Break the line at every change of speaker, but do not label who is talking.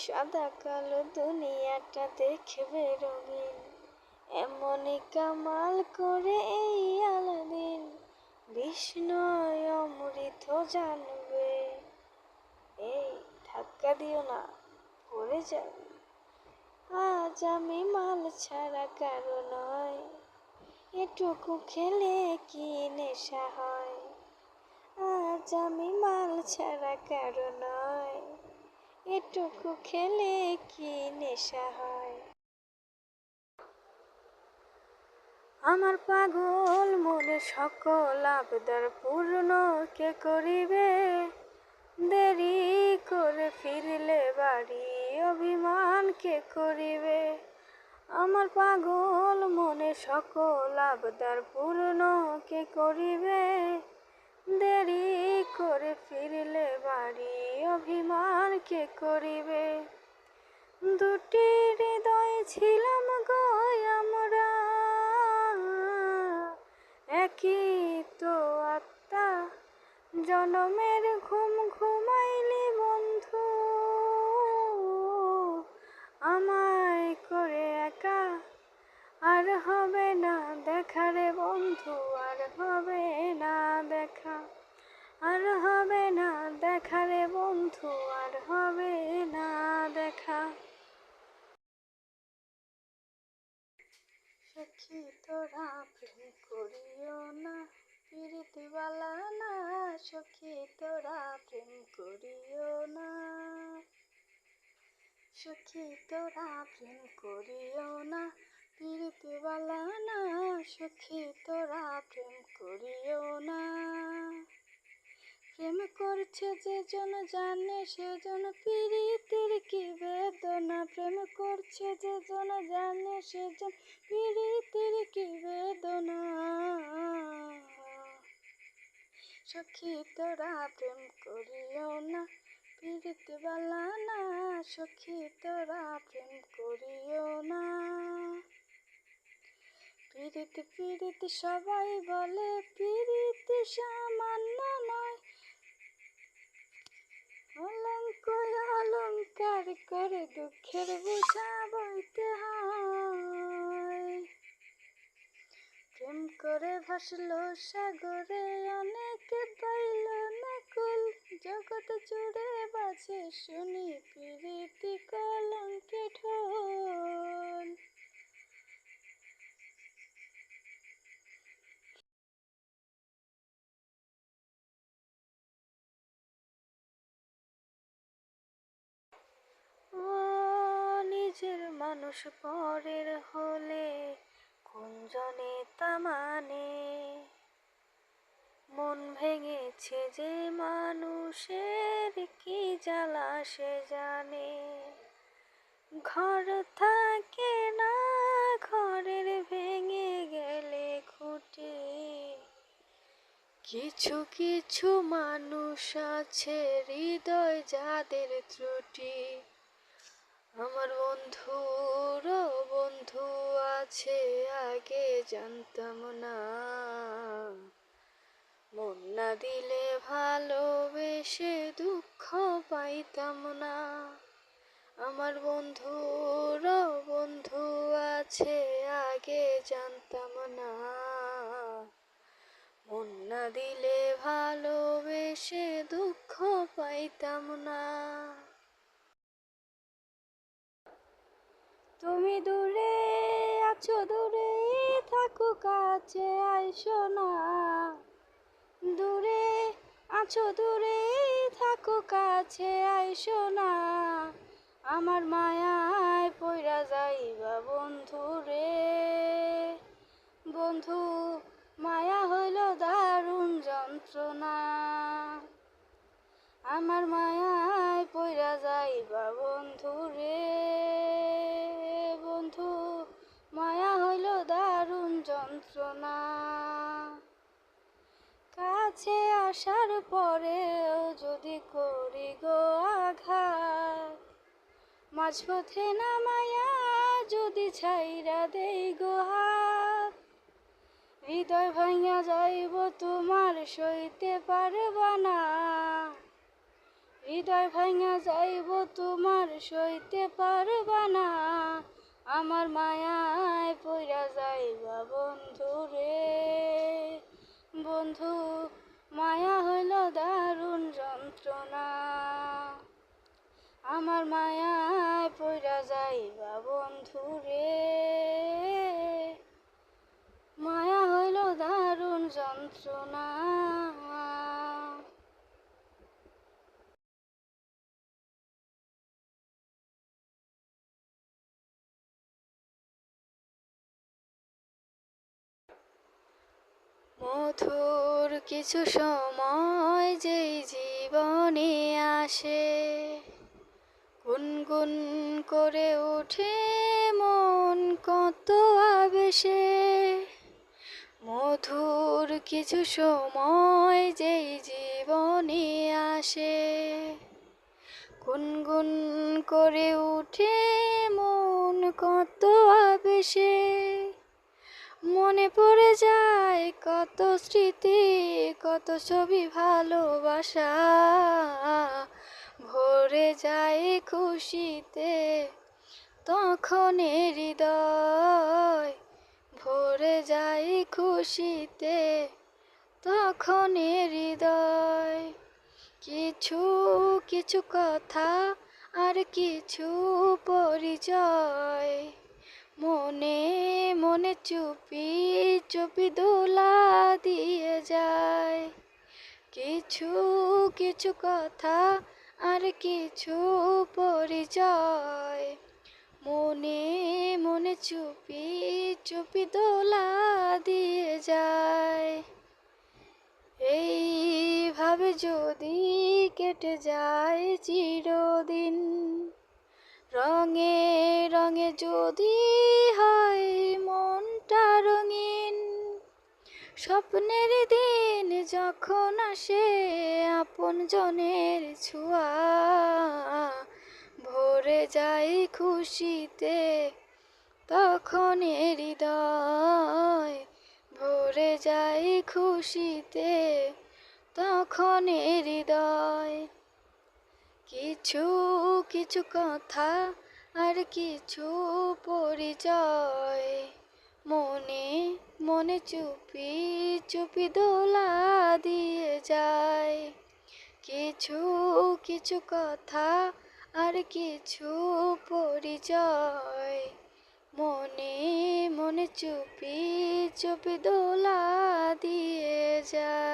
সাদা কালো দুনিয়াটা দেখবে রঙিন, এমনই কামাল করে এই আলাদিন, বিষ্ণয় অমৃত জানবে। এই ধাক্কা দিও না, পড়ে যাবে। আজ আমি মাল ছাড়া কারো নয়, এটুকু খেলে কি নেশা হয়। আজ আমি মাল ছাড়া কারো নয়, এটুকু খেলে কি নেশা হয়। আমার পাগল মনে সকল আবদার পূর্ণ কে করিবে, দেরি করে ফিরলে বাড়ি অভিমান কে করিবে। আমার পাগল মনে সকল আবদার পূর্ণ কে করিবে, দেরি করে ফিরলে বাড়ি অভিমান কে করিবে। দুটি হৃদয় ছিলাম গো আমরা, একই তো আত্মা, জনমের ঘুম ঘুমাইলি বন্ধু, আমায় করে একা আর হবে না দেখা রে বন্ধু, আর হবে না দেখা, আর হবে না দেখা রে বন্ধু, আর হবে না দেখা। সখী তোরা প্রেম করিও না, প্রীতিবালা না, সখী তোরা প্রেম করিও না, সখী তোরা প্রেম করিও না, প্রীতিবালা না, সখী তোরা প্রেম করিও না। প্রেম করছে যে জন জানে সেজন প্রীতির কি বেদনা, প্রেম করছে যে জন জানে সেজন প্রীতির কি বেদনা। সখী তোরা প্রেম করিও না, প্রীতিবালা না, সখী তোরা প্রেম করিও না। প্রীতি প্রীতি সবাই বলে, প্রীতি সামান্য নয়, অলঙ্ক অলঙ্কার করে দুঃখের বোঝা বইতে হয়। প্রেম করে ভাসলো সাগরে অনেকে পাইল না কুল, জগৎ জুড়ে বাজে শুনি প্রীতি কলঙ্কে ঢোল। ও নিজের মানুষ পরের হলে কুঞ্জনে তা মানে, মন ভেঙেছে যে মানুষের কি জ্বালা সে জানে। ঘর থাকে না ঘরের ভেঙে গেলে খুঁটি, কিছু কিছু মানুষ আছে হৃদয় যাদের ত্রুটি। আমার বন্ধুরও বন্ধু আছে আগে জানতাম না, মন না দিলে ভালোবেসে দুঃখ পাইতাম না। আমার বন্ধুরও বন্ধু আছে আগে জানতাম না, মন না দিলে ভালোবেসে দুঃখ পাইতাম না। তুমি দূরে আছো দূরে থাকো কাছে আইসো না, দূরে আছো দূরে থাকো কাছে আইসো না। আমার মায়ায় পইরা যাইবা বন্ধু রে, বন্ধু মায়া হইল দারুণ যন্ত্রণা। আমার মায়ায় পইরা যাইবা বন্ধু রে, বন্ধু মায়া হইল দারুণ যন্ত্রণা। কাছে আসার পরেও যদি করি গো আঘাত, মাঝপথে নামায়া যদি ছাইরা দেই গো হাত, হৃদয় ভাঙা যাইব তোমার সইতে পারবা না, হৃদয় ভাঙা যাইব তোমার সইতে পারবা না, আমার মায়ায় পইরা যাইবা বন্ধু রে। বন্ধু, মায়া হইল দারুণ যন্ত্রণা, আমার মায়ায় পইরা যাইবা বন্ধু রে। মায়া হইল দারুণ যন্ত্রণা। মধুর কিছু সময় যেই জীবনে আসে, গুনগুন করে ওঠে মন কত আবেশে। মধুর কিছু সময় যেই জীবনে আসে, গুনগুন করে ওঠে মন কত আবেশে। মনে পড়ে যায় কত স্মৃতি, কত ছবি ভালোবাসা, ভরে যায় খুশিতে তখন হৃদয়, ভরে যায় খুশিতে তখন হৃদয়। কিছু কিছু কথা আর কিছু পরিচয়, মনে মনে চুপি চুপি দোলা দিয়ে যায়। কিছু কিছু কথা আর কিছু পরিচয়, মনে মনে চুপি চুপি দোলা দিয়ে যায়। এইভাবে যদি কেটে যায় চিরদিন, রঙে রঙে যদি হয় মনটা রঙিন, স্বপ্নের দিন যখন আসে আপন জনের ছোঁয়া, ভরে যায় খুশিতে তখন হৃদয়, ভরে যায় খুশিতে তখন হৃদয়। কিছু কিছু কথা আর কিছু পরিচয়, মনে মনে চুপি চুপি দোলা দিয়ে যায়। কিছু কিছু কথা আর কিছু পরিচয়, মনে মনে চুপি চুপি দোলা দিয়ে যায়।